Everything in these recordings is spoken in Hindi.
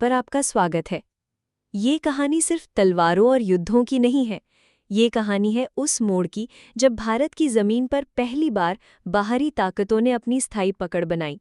पर आपका स्वागत है। ये कहानी सिर्फ तलवारों और युद्धों की नहीं है। ये कहानी है उस मोड़ की जब भारत की जमीन पर पहली बार बाहरी ताकतों ने अपनी स्थायी पकड़ बनाई।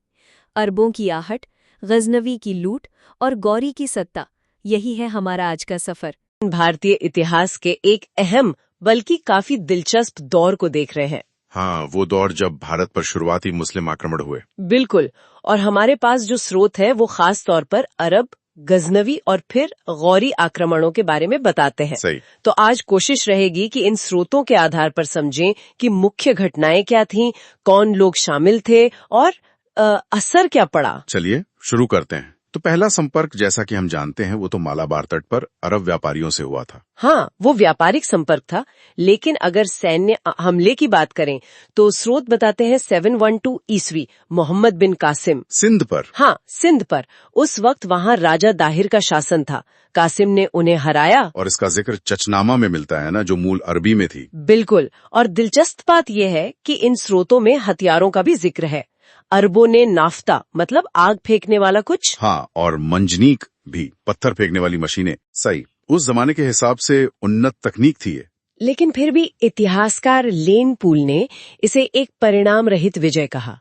अरबों की आहट, गजनवी की लूट और गौरी की सत्ता, यही है हमारा आज का सफर। भारतीय इतिहास के एक अहम बल्कि काफी दिलचस्प दौर को देख रहे हैं। हाँ, वो दौर जब भारत पर शुरुआती मुस्लिम आक्रमण हुए। बिल्कुल। और हमारे पास जो स्रोत है वो खास तौर पर अरब, गजनवी और फिर गौरी आक्रमणों के बारे में बताते हैं। सही। तो आज कोशिश रहेगी कि इन स्रोतों के आधार पर समझें कि मुख्य घटनाएं क्या थीं, कौन लोग शामिल थे और असर क्या पड़ा। चलिए शुरू करते हैं। तो पहला संपर्क, जैसा कि हम जानते हैं, वो तो मालाबार तट पर अरब व्यापारियों से हुआ था। हाँ, वो व्यापारिक संपर्क था, लेकिन अगर सैन्य हमले की बात करें तो स्रोत बताते हैं 712 ईस्वी मोहम्मद बिन कासिम सिंध पर। हाँ, सिंध पर। उस वक्त वहाँ राजा दाहिर का शासन था। कासिम ने उन्हें हराया। और इसका जिक्र चचनामा में मिलता है ना, जो मूल अरबी में थी। बिल्कुल। और दिलचस्प बात यह है कि इन स्रोतों में हथियारों का भी जिक्र है। अरबों ने नाफ्ता मतलब आग फेंकने वाला कुछ, हाँ, और मंजनीक भी, पत्थर फेंकने वाली मशीनें। सही, उस जमाने के हिसाब से उन्नत तकनीक थी ये। लेकिन फिर भी इतिहासकार लेन पूल ने इसे एक परिणाम रहित विजय कहा।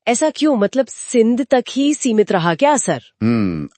ऐसा क्यों? मतलब सिंध तक ही सीमित रहा क्या असर?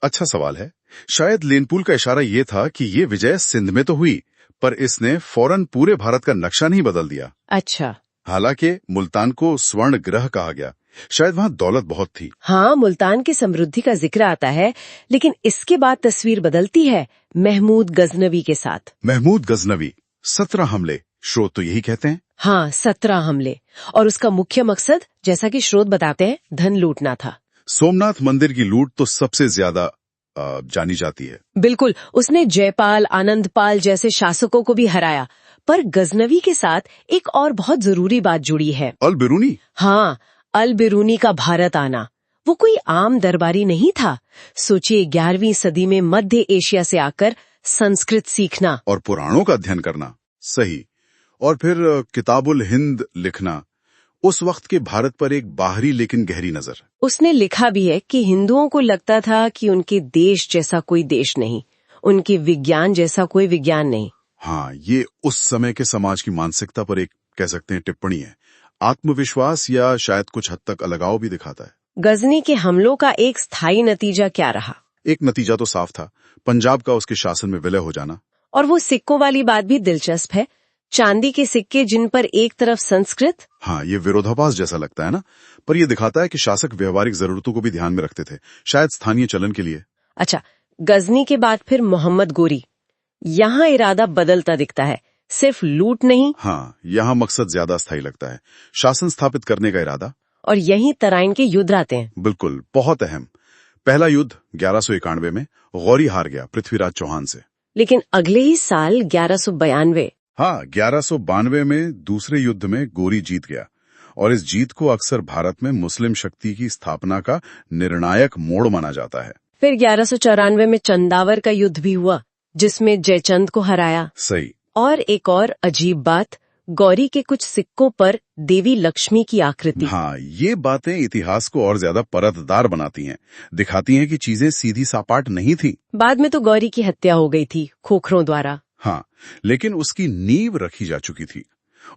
अच्छा सवाल है। शायद लेनपुल का इशारा ये था कि ये विजय सिंध में तो हुई, पर इसने फौरन पूरे भारत का नक्शा नहीं बदल दिया। अच्छा। हालांकि मुल्तान को स्वर्ण ग्रह कहा गया, शायद वहाँ दौलत बहुत थी। हाँ, मुल्तान की समृद्धि का जिक्र आता है, लेकिन इसके बाद तस्वीर बदलती है महमूद गजनवी के साथ। महमूद गजनवी, 17 हमले, स्रोत तो यही कहते हैं। हाँ, 17 हमले। और उसका मुख्य मकसद, जैसा कि स्रोत बताते हैं, धन लूटना था। सोमनाथ मंदिर की लूट तो सबसे ज्यादा जानी जाती है। बिल्कुल। उसने जयपाल, आनंदपाल जैसे शासकों को भी हराया। पर गजनवी के साथ एक और बहुत जरूरी बात जुड़ी है। अल बिरूनी। हाँ, अल बिरूनी का भारत आना। वो कोई आम दरबारी नहीं था। सोचिए, 11वीं सदी में मध्य एशिया से आकर संस्कृत सीखना और पुराणों का अध्ययन करना। सही। और फिर किताबुल हिंद लिखना, उस वक्त के भारत पर एक बाहरी लेकिन गहरी नजर। उसने लिखा भी है कि हिंदुओं को लगता था कि उनके देश जैसा कोई देश नहीं, उनके विज्ञान जैसा कोई विज्ञान नहीं। हाँ, ये उस समय के समाज की मानसिकता पर एक, कह सकते हैं, टिप्पणी है। आत्मविश्वास या शायद कुछ हद तक अलगाव भी दिखाता है। गजनी के हमलों का एक स्थायी नतीजा क्या रहा? एक नतीजा तो साफ था, पंजाब का उसके शासन में विलय हो जाना। और वो सिक्कों वाली बात भी दिलचस्प है। चांदी के सिक्के जिन पर एक तरफ संस्कृत। हाँ, ये विरोधाभास जैसा लगता है ना, पर ये दिखाता है कि शासक व्यवहारिक जरूरतों को भी ध्यान में रखते थे, शायद स्थानीय चलन के लिए। अच्छा, गजनी के बाद फिर मोहम्मद गोरी। यहाँ इरादा बदलता दिखता है, सिर्फ लूट नहीं। हाँ, यहाँ मकसद ज्यादा स्थायी लगता है, शासन स्थापित करने का इरादा। और यहीं तराइन के युद्ध आते हैं। बिल्कुल, बहुत अहम। पहला युद्ध 1191 में गौरी हार गया पृथ्वीराज चौहान से। लेकिन अगले ही साल 1192। हाँ, 1192 में दूसरे युद्ध में गोरी जीत गया, और इस जीत को अक्सर भारत में मुस्लिम शक्ति की स्थापना का निर्णायक मोड़ माना जाता है। फिर 1194 में चंदावर का युद्ध भी हुआ, जिसमें जयचंद को हराया। सही। और एक और अजीब बात, गौरी के कुछ सिक्कों पर देवी लक्ष्मी की आकृति। हाँ, ये बातें इतिहास को और ज्यादा परतदार बनाती हैं, दिखाती हैं कि चीजें सीधी सापाट नहीं थी। बाद में तो गौरी की हत्या हो गई थी खोखरों द्वारा। हाँ, लेकिन उसकी नींव रखी जा चुकी थी।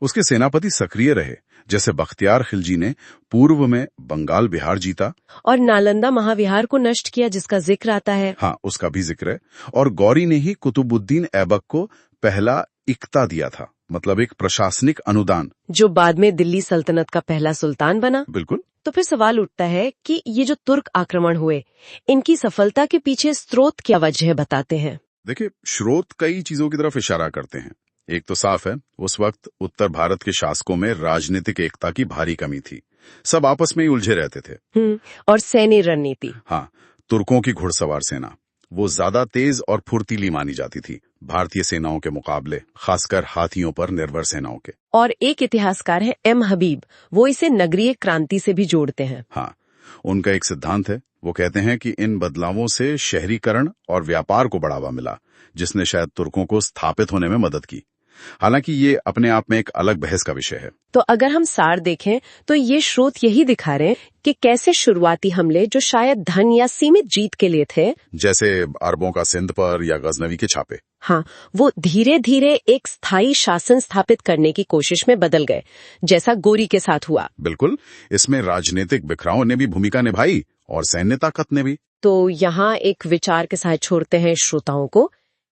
उसके सेनापति सक्रिय रहे, जैसे बख्तियार खिलजी ने पूर्व में बंगाल बिहार जीता और नालंदा महाविहार को नष्ट किया, जिसका जिक्र आता है। हाँ, उसका भी जिक्र है। और गौरी ने ही कुतुबुद्दीन ऐबक को पहला इक्ता दिया था, मतलब एक प्रशासनिक अनुदान, जो बाद में दिल्ली सल्तनत का पहला सुल्तान बना। बिल्कुल। तो फिर सवाल उठता है कि ये जो तुर्क आक्रमण हुए, इनकी सफलता के पीछे स्रोत क्या वजह बताते हैं? देखिए, स्रोत कई चीजों की तरफ इशारा करते हैं। एक तो साफ है, उस वक्त उत्तर भारत के शासकों में राजनीतिक एकता की भारी कमी थी, सब आपस में ही उलझे रहते थे। और सैन्य रणनीति। हाँ, तुर्कों की घुड़सवार सेना, वो ज्यादा तेज और फुर्तीली मानी जाती थी भारतीय सेनाओं के मुकाबले, खासकर हाथियों पर निर्भर सेनाओं के। और एक इतिहासकार है एम हबीब, वो इसे नगरीय क्रांति से भी जोड़ते हैं। हाँ, उनका एक सिद्धांत है, वो कहते हैं कि इन बदलावों से शहरीकरण और व्यापार को बढ़ावा मिला, जिसने शायद तुर्कों को स्थापित होने में मदद की। हालांकि ये अपने आप में एक अलग बहस का विषय है। तो अगर हम सार देखें तो ये स्रोत यही दिखा रहे हैं कि कैसे शुरुआती हमले जो शायद धन या सीमित जीत के लिए थे, जैसे अरबों का सिंध पर या गजनवी के छापे, हाँ, वो धीरे धीरे एक स्थायी शासन स्थापित करने की कोशिश में बदल गए, जैसा गोरी के साथ हुआ। बिल्कुल, इसमें राजनीतिक बिखराव ने भी भूमिका निभाई और सैन्य ताकत ने भी। तो यहाँ एक विचार के साथ छोड़ते हैं श्रोताओं को,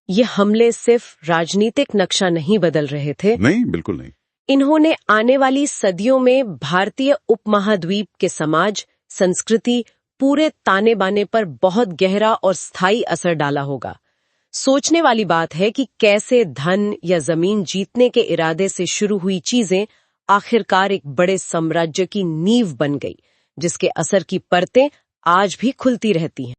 ये हमले सिर्फ राजनीतिक नक्शा नहीं बदल रहे थे। नहीं, बिल्कुल नहीं। इन्होंने आने वाली सदियों में भारतीय उपमहाद्वीप के समाज, संस्कृति, पूरे ताने बाने पर बहुत गहरा और स्थायी असर डाला होगा। सोचने वाली बात है कि कैसे धन या जमीन जीतने के इरादे से शुरू हुई चीजें आखिरकार एक बड़े साम्राज्य की नींव बन गई, जिसके असर की परतें आज भी खुलती रहती हैं।